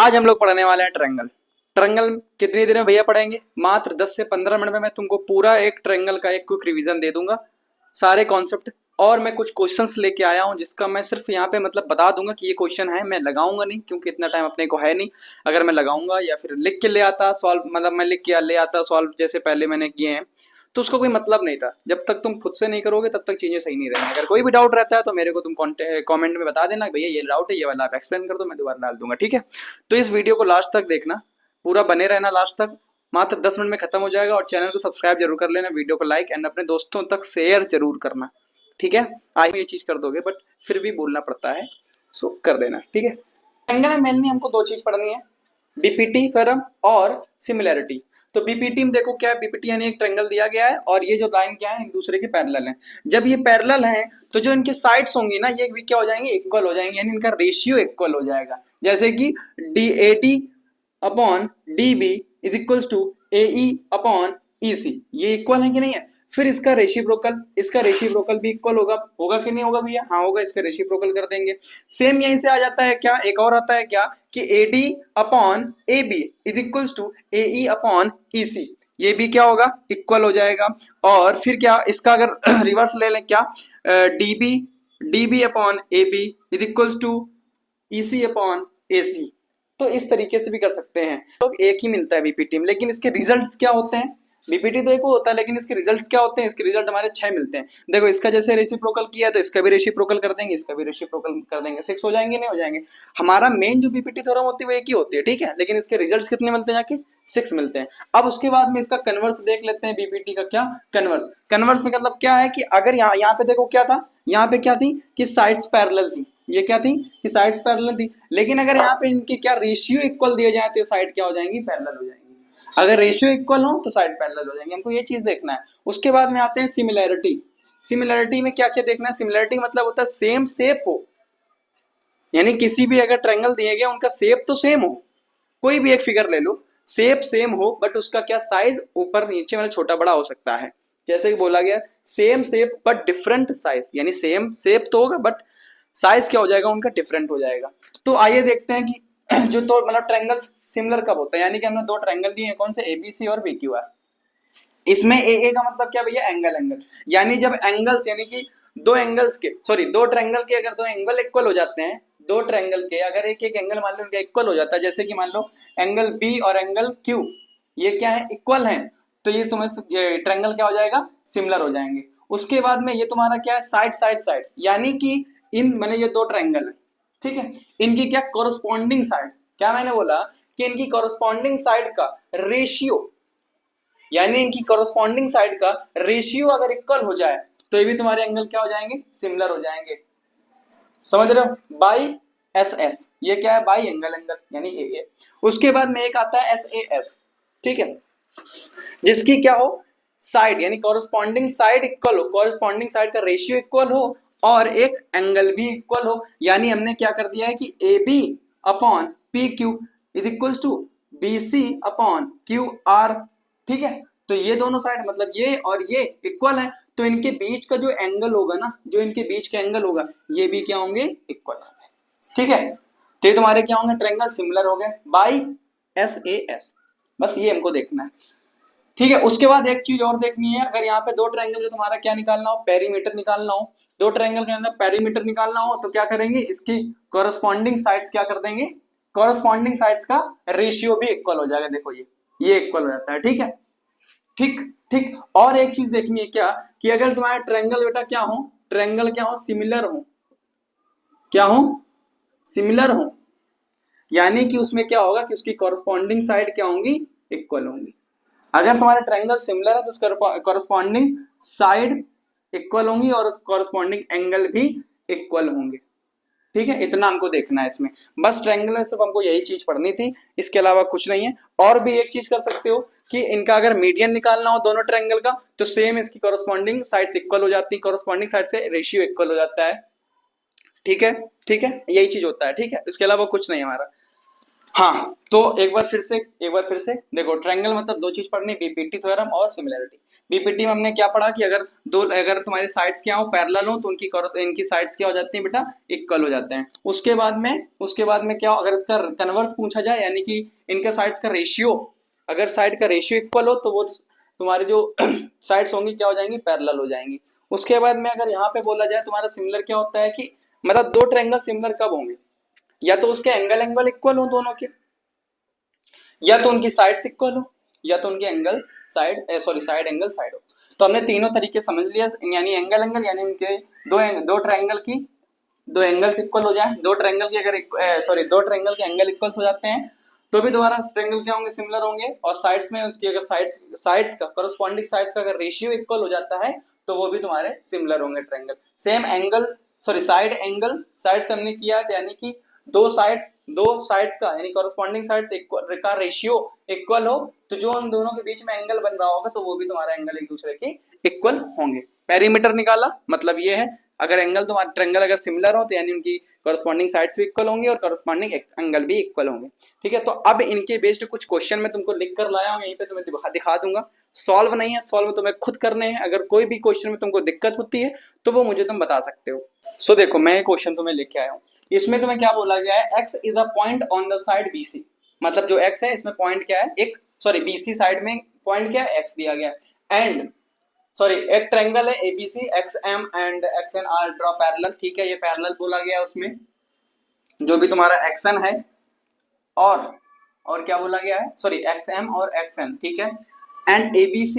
आज हम लोग पढ़ने वाले हैं ट्रायंगल। ट्रायंगल कितनी देर में भैया पढ़ेंगे? मात्र 10 से 15 मिनट में मैं तुमको पूरा एक ट्रायंगल का एक क्विक रिवीजन दे दूंगा, सारे कॉन्सेप्ट। और मैं कुछ क्वेश्चंस लेके आया हूं जिसका मैं सिर्फ यहाँ पे मतलब बता दूंगा कि ये क्वेश्चन है, मैं लगाऊंगा नहीं क्योंकि इतना टाइम अपने को है नहीं। अगर मैं लगाऊंगा या फिर लिख के ले आता सॉल्व, मतलब मैं लिख के ले आता सॉल्व जैसे पहले मैंने किए हैं, तो उसका कोई मतलब नहीं था। जब तक तुम खुद से नहीं करोगे तब तक चीजें सही नहीं रहेंगी। अगर कोई भी डाउट रहता है तो मेरे को तुम कमेंट में बता देना, भैया ये डाउट है, ये वाला आप एक्सप्लेन कर दो, मैं दोबारा डाल दूंगा, ठीक है। तो इस वीडियो को लास्ट तक देखना, पूरा बने रहना लास्ट तक। मात्र 10 मिनट में खत्म हो जाएगा। और चैनल को सब्सक्राइब जरूर कर लेना, वीडियो को लाइक एंड अपने दोस्तों तक शेयर जरूर करना, ठीक है। आई ये चीज कर दोगे, बट फिर भी बोलना पड़ता है, सो कर देना, ठीक है। ट्रायंगल में मेनली हमको दो चीज पढ़नी है, बीपीटी थ्योरम और सिमिलैरिटी। तो बीपीटी में देखो क्या है, बीपीटी यानी एक ट्रायंगल दिया गया है और ये जो लाइन क्या है एक दूसरे के पैरेलल है। जब ये पैरेलल है तो जो इनके साइड्स होंगी ना ये भी क्या हो जाएंगे, इक्वल हो जाएंगे, यानी इनका रेशियो इक्वल हो जाएगा। जैसे कि DAD upon DB is equals to AE upon EC, ये इक्वल है कि नहीं है। फिर इसका रेसिप्रोकल भी इक्वल होगा, होगा कि नहीं होगा भैया? हाँ होगा, इसका रेसिप्रोकल कर देंगे। सेम यहीं से आ जाता है क्या, एक और आता है क्या कि AD upon AB is equals to AE upon EC, ये भी क्या होगा, इक्वल हो जाएगा। और फिर क्या इसका अगर रिवर्स ले लें क्या, DB upon AB is equals to EC upon AC। तो इस तरीके से भी कर सकते हैं। लोग एक ही मिलता है बीपीटी में, लेकिन इसके रिजल्ट्स क्या होते हैं? बीपीटी तो एक होता है लेकिन इसके रिजल्ट्स क्या होते हैं? इसके रिजल्ट हमारे 6 मिलते हैं। देखो इसका जैसे रेसिप्रोकल किया तो इसका भी रेसिप्रोकल कर देंगे, इसका भी रेसिप्रोकल कर देंगे, 6 हो जाएंगे, नहीं हो जाएंगे। हमारा मेन जो बीपीटी थ्योरम होती है वो एक ही होती है, ठीक है, लेकिन इसके रिजल्ट्स कितने मिलते हैं? जाके 6 मिलते हैं। अब उसके बाद में इसका कन्वर्स देख लेते हैं, बीपीटी का क्या कन्वर्स। कन्वर्स में मतलब क्या है कि अगर यहाँ पे देखो क्या था, यहाँ पे क्या थी कि साइड्स पैरेलल थी, ये क्या थी कि साइड्स पैरेलल थी। लेकिन अगर यहाँ पे इनके क्या रेशियो इक्वल दिए जाए तो ये साइड क्या हो जाएंगी, पैरेलल हो जाएंगी। अगर रेशियो इक्वल हो तो साइड पैरेलल हो जाएंगे, हमको ये चीज देखना है। उसके बाद में आते हैं सिमिलैरिटी। सिमिलैरिटी में क्या क्या देखना है? सिमिलैरिटी मतलब होता है सेम शेप हो, यानी किसी भी अगर ट्रायंगल दिए गए उनका शेप तो सेम हो। कोई भी एक फिगर ले लो, शेप सेम हो बट उसका क्या साइज ऊपर नीचे मतलब छोटा बड़ा हो सकता है। जैसे कि बोला गया same shape but different size, यानी सेम शेप तो होगा बट साइज क्या हो जाएगा उनका, डिफरेंट हो जाएगा। तो आइए देखते हैं कि जो तो मतलब ट्रायंगल सिमिलर कब होता है। यानी कि हमने दो ट्रायंगल लिए हैं, कौन से, ABC और BQR। इसमें AA का मतलब क्या भैया, एंगल। यानी जब एंगल्स यानी कि दो एंगल्स के दो ट्रायंगल के अगर दो एंगल इक्वल हो जाते हैं, दो ट्रायंगल के अगर एक एक एंगल मान लो उनका इक्वल हो जाता है, जैसे कि मान लो एंगल B और एंगल Q ये क्या है, इक्वल है, तो ये तुम्हें ट्रायंगल क्या हो जाएगा, सिमिलर हो जाएंगे। उसके बाद में ये तुम्हारा क्या है, साइड, यानी कि इन मैंने ये दो ट्रायंगल है, ठीक है, इनकी क्या कोरस्पॉन्डिंग साइड, क्या मैंने बोला कि इनकी कोरस्पॉन्डिंग साइड का रेशियो, यानी इनकी कोरस्पॉन्डिंग साइड का रेशियो अगर इक्वल हो जाए तो ये भी तुम्हारे एंगल क्या हो जाएंगे, सिमिलर हो जाएंगे। समझ रहे हो, बाई SS, ये क्या है, बाई एंगल यानी AA। उसके बाद में एक आता है SAS, ठीक है, जिसकी क्या हो, साइड यानी कोरस्पॉन्डिंग साइड इक्वल हो, कोरस्पॉन्डिंग साइड का रेशियो इक्वल हो और एक एंगल भी इक्वल हो। यानी हमने क्या कर दिया है कि AB upon PQ is equals to BC upon QR, ठीक है। तो ये दोनों साइड मतलब ये और ये इक्वल है, तो इनके बीच का जो एंगल होगा ना, जो इनके बीच का एंगल होगा ये भी क्या होंगे, इक्वल होंगे, ठीक है। तो ये तुम्हारे क्या होंगे, ट्रायंगल सिमिलर हो गए बाई SAS। बस ये हमको देखना है, ठीक है। उसके बाद एक चीज और देखनी है, अगर यहाँ पे दो ट्रायंगल का तुम्हारा क्या निकालना हो, पेरीमीटर निकालना हो, दो ट्रायंगल के अंदर पेरीमीटर निकालना हो तो क्या करेंगे, इसकी कोरस्पॉन्डिंग साइड्स क्या कर देंगे, कोरस्पॉन्डिंग साइड्स का रेशियो भी इक्वल हो जाएगा। देखो ये इक्वल हो जाता है, ठीक है, ठीक ठीक। और एक चीज देखनी है क्या कि अगर तुम्हारा ट्रायंगल बेटा क्या हो, ट्रायंगल क्या हो, सिमिलर हो, क्या हो, सिमिलर हो, यानी कि उसमें क्या होगा कि उसकी कोरस्पॉन्डिंग साइड क्या होंगी, इक्वल होंगी। अगर तुम्हारा ट्रायंगल सिमिलर है तो उसका कोरस्पॉन्डिंग साइड इक्वल होंगी और कोरस्पॉन्डिंग एंगल भी इक्वल होंगे, ठीक है। इतना हमको देखना है इसमें, बस ट्रायंगल में सिर्फ हमको यही चीज पढ़नी थी, इसके अलावा कुछ नहीं है। और भी एक चीज कर सकते हो कि इनका अगर मीडियन निकालना हो दोनों ट्रायंगल का तो सेम इसकी कोरस्पॉन्डिंग साइड्स इक्वल हो जाती है, कोरस्पॉन्डिंग साइड से रेशियो इक्वल हो जाता है, ठीक है, ठीक है, यही चीज होता है, ठीक है, इसके अलावा कुछ नहीं हमारा। हाँ, तो एक बार फिर से देखो, ट्रायंगल मतलब दो चीज पढ़नी, बीपीटी थ्योरम और सिमिलरिटी। बीपीटी में हमने क्या पढ़ा कि अगर तुम्हारी साइड्स क्या हो, पैरेलल हो, तो इनकी साइड्स क्या हो जाती हैं बेटा, इक्वल हो जाते हैं। उसके बाद में क्या हो, अगर इसका कन्वर्स पूछा जाए, यानी कि इनका साइड्स का रेशियो, अगर साइड का रेशियो इक्वल हो, तो वो तुम्हारी जो साइड्स होंगी क्या हो जाएंगी, पैरेलल हो जाएंगी। उसके बाद में अगर यहाँ पे बोला जाए तुम्हारा सिमिलर क्या होता है कि मतलब दो ट्रायंगल सिमिलर कब होंगे, या तो उसके एंगल एंगल इक्वल हो दोनों के, या तो उनकी साइड्स इक्वल हो, या तो उनके एंगल साइड एंगल साइड हो। तो हमने तीनों तरीके समझ लिया, यानी एंगल एंगल, यानी उनके दो ट्रायंगल की दो एंगल्स इक्वल हो जाए, दो ट्रायंगल के एंगल इक्वल हो जाते हैं, तो भी दोबारा ट्रायंगल क्या होंगे, सिमिलर होंगे। और साइड्स में उसकी अगर साइड्स का करस्पॉन्डिंग साइड्स का अगर रेशियो इक्वल हो जाता है, तो वो भी तुम्हारे सिमिलर होंगे triangle. Same angle side angle side से हमने किया, यानी कि दो साइड्स का यानी करस्पॉन्डिंग साइड्स का रेशियो इक्वल हो, तो जो उन दोनों के बीच में एंगल बन रहा होगा, तो वो भी तुम्हारा एंगल एक दूसरे के इक्वल होंगे। पेरीमीटर निकाला, मतलब ये है, अगर एंगल तुम्हारा ट्रायंगल अगर सिमिलर हो, तो यानी उनकी करस्पॉन्डिंग साइड्स भी इक्वल होंगी और करस्पॉन्डिंग एंगल भी इक्वल होंगे। ठीक है, तो अब इनके बेस्ड कुछ क्वेश्चन मैं तुमको लिख कर लाया हूँ, यहीं पे तुम्हें दिखा दूंगा। सॉल्व नहीं है, सॉल्व तुम्हें खुद करने हैं। अगर कोई भी क्वेश्चन में तुमको दिक्कत होती है, तो वो मुझे तुम बता सकते हो। देखो, मैं क्वेश्चन तुम्हें लेके आया हूँ। इसमें तुम्हें क्या बोला गया है, x is a point on the side BC। मतलब जो x है, इसमें पॉइंट क्या है, BC साइड में पॉइंट क्या है, x दिया गया है। एक ट्रायंगल है ABC, XM and XN are draw parallel. ठीक है, ये पैरेलल बोला गया है उसमें, जो भी तुम्हारा XN है और क्या बोला गया है, XM और XN। ठीक है, and BC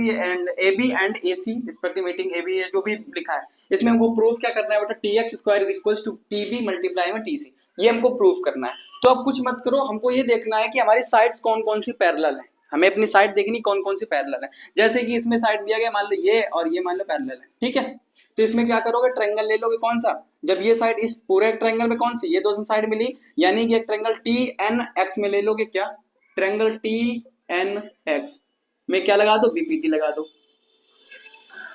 and AB and AC respective meeting AB है, जो भी लिखा है इसमें हमको प्रूफ क्या करना है बेटा, TX square equals to TB multiply में TC, ये हमको प्रूफ करना है। तो अब कुछ मत करो, हमको ये देखना है कि हमारी साइड्स कौन कौन सी पैरेलल है। हमें अपनी साइड देखनी कौन कौन सी पैरेलल है। जैसे कि इसमें साइड दिया गया, मान लो ये और ये मान लो पैरेलल है। ठीक है, तो इसमें क्या करोगे, ट्रायंगल ले लोगे कौन सा, जब ये साइड इस पूरे ट्रायंगल में कौन सी, ये दो साइड मिली, यानी कि एक ट्रायंगल TNX में ले लोगे क्या, ट्रायंगल TNX में क्या लगा दो, बीपीटी लगा दो।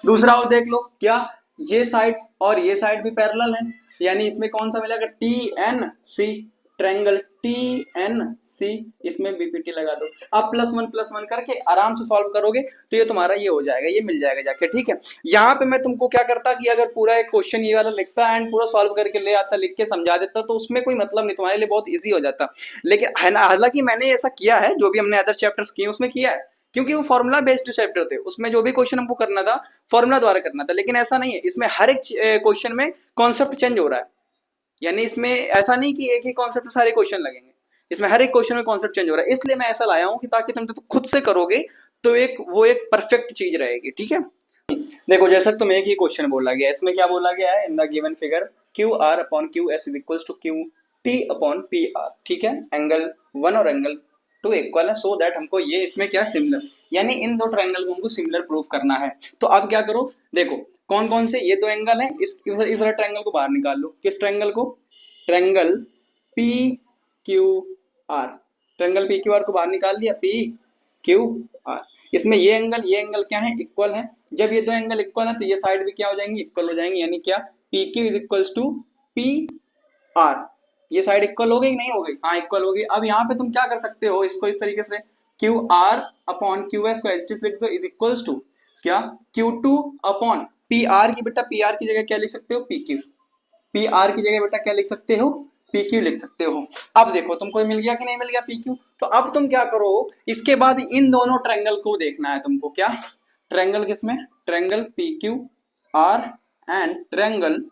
दूसरा और देख लो, क्या ये साइड्स और ये साइड भी पैरेलल हैं, यानी इसमें कौन सा मिलेगा, TNC, ट्रायंगल TNC, इसमें बीपीटी लगा दो। अब +1 करके आराम से सॉल्व करोगे, तो ये तुम्हारा ये हो जाएगा, ये मिल जाएगा जाके। ठीक है, यहाँ पे मैं तुमको क्या करता कि अगर पूरा एक क्वेश्चन ये वाला लिखता एंड पूरा सॉल्व करके ले आता, लिख के समझा देता, तो उसमें कोई मतलब नहीं, तुम्हारे लिए बहुत ईजी हो जाता। लेकिन है ना, हालांकि मैंने ऐसा किया है, जो भी हमने अदर चैप्टर्स किए उसमें किया है, क्योंकि वो फॉर्मूला बेस्ड चैप्टर थे, उसमें जो भी क्वेश्चन हमको करना था फॉर्मूला द्वारा करना था। लेकिन ऐसा नहीं है, इसमें हर एक क्वेश्चन में कॉन्सेप्ट चेंज हो रहा है, यानी इसमें ऐसा नहीं कि एक ही कॉन्सेप्ट सारे क्वेश्चन लगेंगे, इसमें हर एक क्वेश्चन में कॉन्सेप्ट चेंज हो रहा है। इसलिए मैं ऐसा लाया हूं कि ताकि तुम तो खुद से करोगे, तो एक परफेक्ट चीज रहेगी। ठीक है, देखो, जैसा तुम एक ही क्वेश्चन बोला गया, इसमें क्या बोला गया है, in the given figure QR upon QS is equals to QT upon PR। ठीक है, एंगल 1 और एंगल 2 इक्वल है, सो दैट हमको ये इसमें क्या सिमिलर, यानी इन दो ट्रायंगल को हमको सिमिलर प्रूफ करना है। तो अब क्या करो, देखो कौन कौन से ये दो एंगल है, इस ट्रायंगल को बाहर निकाल लो। किस ट्रायंगल को, ट्रायंगल PQR, ट्रायंगल PQR को बाहर निकाल लिया, PQR। इसमें ये एंगल क्या है, इक्वल है। जब ये दो एंगल इक्वल है, तो ये साइड भी क्या हो जाएंगी, इक्वल हो जाएंगी, यानी क्या, PQ is equals to PR। ये साइड इक्वल हो गई कि नहीं हो गई, हाँ इक्वल हो गई। अब यहाँ पे तुम क्या कर सकते हो, इसको इस तरीके से QR अपॉन QS को एच लिख दो, इज इक्वल्स टू क्या, Q2 अपॉन PR की, बेटा PR की जगह क्या लिख सकते हो, PQ। PR की जगह बेटा क्या लिख सकते हो, PQ लिख सकते हो। अब देखो तुमको मिल गया कि नहीं मिल गया PQ। तो अब तुम क्या करो, इसके बाद इन दोनों ट्रायंगल को देखना है तुमको, क्या ट्रायंगल किसमें, triangle PQR and triangle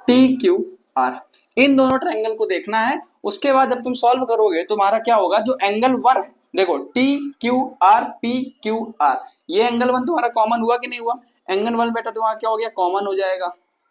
TQR, इन दोनों ट्रायंगल को देखना है। उसके बाद जब तुम सॉल्व करोगे, तुम्हारा क्या होगा, जो एंगल 1 है, देखो TQR PQR, ये एंगल 1 तुम्हारा कॉमन हुआ कि नहीं हुआ, एंगल 1 बेटा तुम्हारा क्या हो गया, कॉमन हो जाएगा।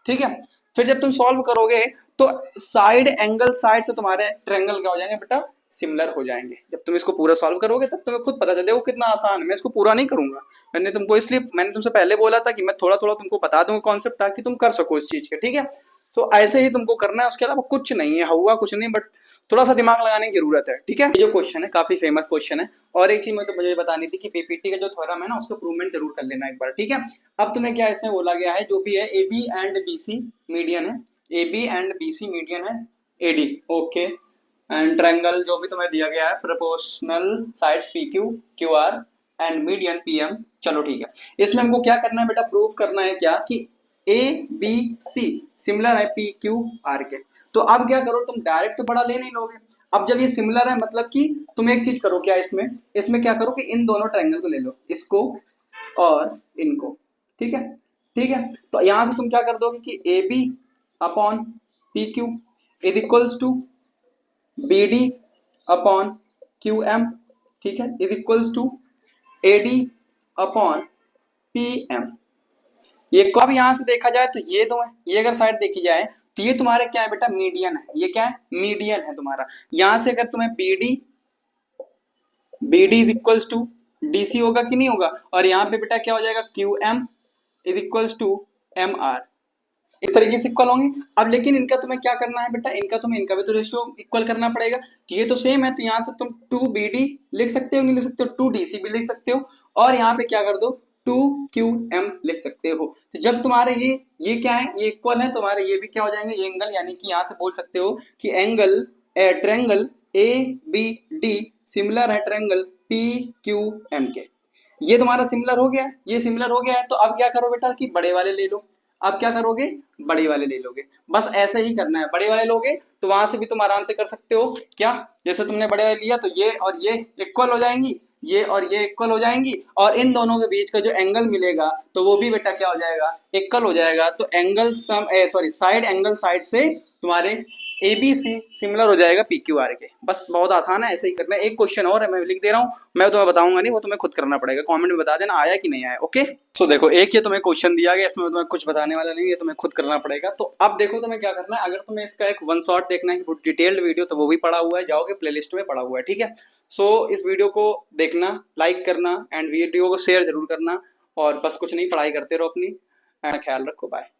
ठीक है, फिर जब तुम सॉल्व करोगे, तो साइड एंगल साइड से तुम्हारे ट्रायंगल क्या हो जाएंगे बेटा, सिमिलर हो जाएंगे। जब तुम इसको पूरा सॉल्व करोगे, तब तुम्हें खुद पता चल देखो कितना आसान है। मैं इसको पूरा नहीं करूंगा, मैंने तुमसे पहले बोला था कि मैं थोड़ा थोड़ा तुमको बता दूंगा कॉन्सेप्ट, ताकि तुम कर सको इस चीज के। ठीक है, तो ऐसे ही तुमको करना है, उसके अलावा कुछ नहीं है, हुआ कुछ नहीं, बट थोड़ा सा दिमाग लगाने की जरूरत है। ठीक है, ये जो क्वेश्चन है काफी फेमस क्वेश्चन है। और एक चीज मुझे बतानी थी कि पीपीटी का जो थ्योरम है ना, उसका प्रूवमेंट जरूर कर लेना एक बार। ठीक है, अब तुम्हें क्या इसमें बोला गया है, जो भी है AB एंड BC मीडियन है, AB एंड BC मीडियन है AD। ओके, एंड ट्रायंगल जो भी तुम्हें दिया गया है, proportional sides P Q Q R and median P M. चलो ठीक है, इसमें हमको क्या करना है बेटा, प्रूफ करना है क्या कि ए बी सी सिमिलर है पी क्यू आर के। तो अब क्या करो, तुम डायरेक्ट तो बड़ा ले नहीं लोगे। अब जब ये सिमिलर है मतलब कि तुम एक चीज करो, क्या इसमें इसमें क्या करो कि इन दोनों ट्रायंगल को ले लो, इसको और इनको। ठीक है, ठीक है। तो यहां से तुम क्या कर दोगे कि A B upon P Q is equals to B D upon Q M, ठीक है, is equals to A D upon P M. ये कब यहां से देखा जाए तो ये दो है, ये अगर साइड देखी जाए तो ये तुम्हारे क्या है बेटा, मीडियन है। ये क्या है, मीडियन है तुम्हारा। यहां से अगर तुम्हें B D is equals to D C होगा कि नहीं होगा, और यहाँ पे बेटा क्या हो जाएगा, Q M is equals to M R, इस तरीके से इक्वल होंगे। अब लेकिन इनका तुम्हें क्या करना है बेटा, इनका भी तो रेशियो इक्वल करना पड़ेगा। तो ये तो सेम है, तो यहाँ से तुम 2BD लिख सकते हो, नहीं लिख सकते हो, 2DC भी लिख सकते हो, और यहाँ पे क्या कर दो 2QM लिख सकते हो। तो जब तुम्हारे ये क्या है, ये इक्वल है, तुम्हारे ये भी क्या हो जाएंगे, ये एंगल, यानी कि यहाँ से बोल सकते हो कि एंगल ट्रायंगल ABD सिमिलर है ट्रायंगल PQM के। ये तुम्हारा सिमिलर हो गया, ये सिमिलर हो गया है। तो अब क्या करो बेटा कि बड़े वाले ले लो। अब क्या करोगे, बड़े वाले ले लोगे। बस ऐसे ही करना है, बड़े वाले लोगे तो वहां से भी तुम आराम से कर सकते हो। क्या, जैसे तुमने बड़े वाले लिया तो ये और ये इक्वल हो जाएंगी, ये और ये इक्वल हो जाएंगी, और इन दोनों के बीच का जो एंगल मिलेगा तो वो भी बेटा क्या हो जाएगा, इक्वल हो जाएगा। तो angle sum sorry side angle side से तुम्हारे ABC सिमिलर हो जाएगा PQR के। बस बहुत आसान है, ऐसे ही करना है। एक क्वेश्चन और है, मैं लिख दे रहा हूँ, मैं तुम्हें बताऊंगा नहीं, वो तुम्हें खुद करना पड़ेगा। कमेंट में बता देना आया कि नहीं आया। ओके, सो देखो एक ये तुम्हें क्वेश्चन दिया गया, इसमें तुम्हें कुछ बताने वाला नहीं है, तुम्हें खुद करना पड़ेगा। तो अब देखो तुम्हें क्या करना है, अगर तुम्हें इसका एक वन शॉट देखना है डिटेल्ड वीडियो, तो वो भी पड़ा हुआ है, जाओगे प्लेलिस्ट में पड़ा हुआ है। ठीक है, सो इस वीडियो को देखना, लाइक करना एंड वीडियो को शेयर जरूर करना, और बस कुछ नहीं, पढ़ाई करते रहो अपनी, ख्याल रखो, बाय।